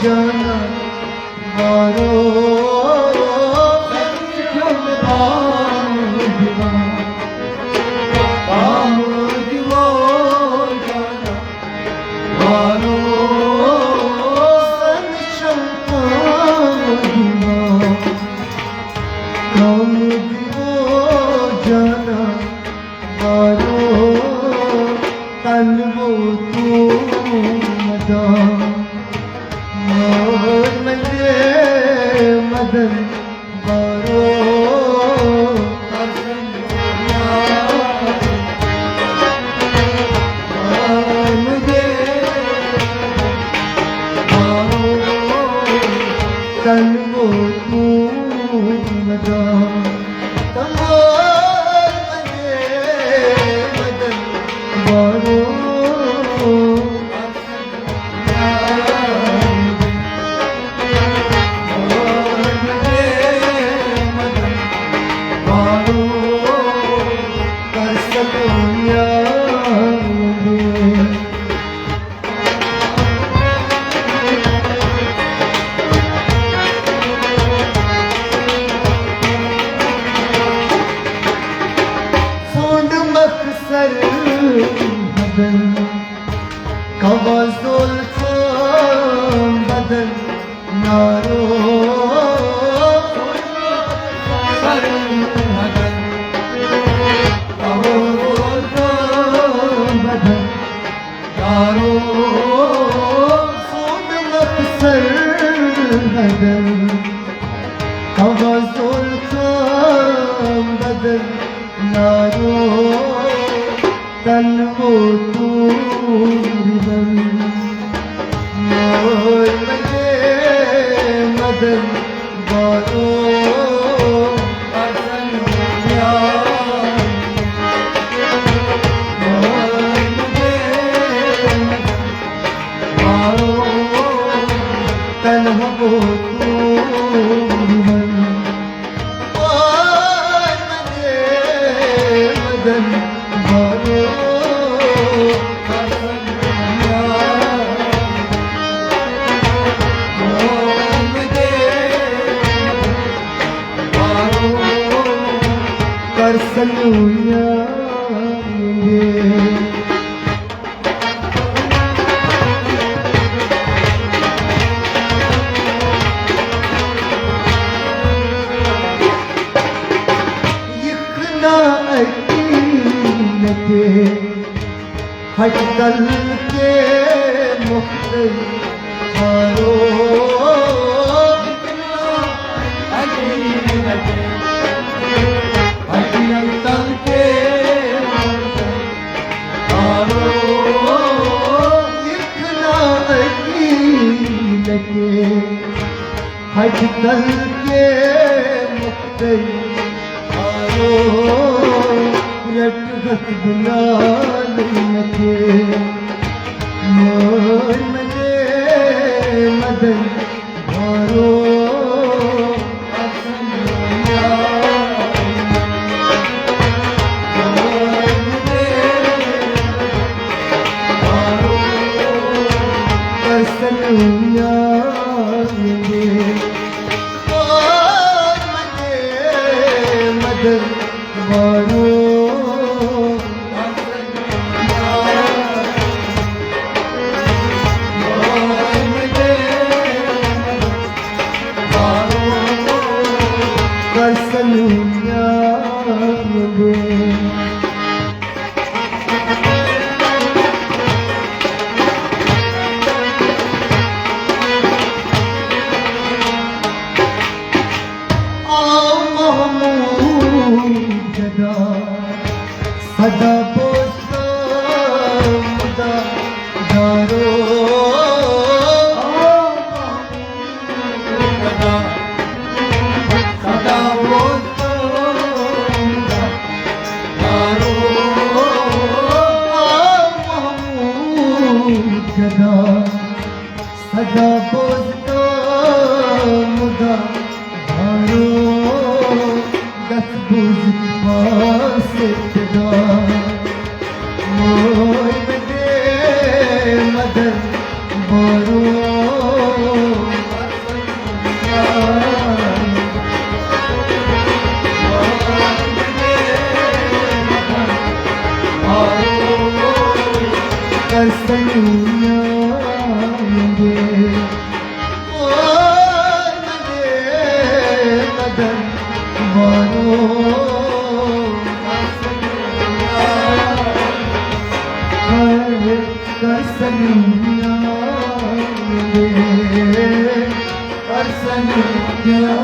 जाना मारो मदन मारो मुझे मारो तन वो तू मदा मदन मारो बदन कवाज़ुल बदन नारो बदन नारो सोन मक्सर बदन कवाज़ुल बदन नारो तन वो तू बन मजे मदन बारो तन वो तू बन मजे मदन बारो कर सलूया यखना अकीनते हट कल के मुख्तल हारो हज कल के मुख्तल आरो रटगत गुलाल नके मोर मजे मदन मारो मदन मारो कर सलूया सदा पोसा मुदा दारो सदा पोसा मुदा दारो महमूद गदा सदा पोसा मुदा दारो दस बुझ पास मदन मारो दुनिया रे, अरसन क्या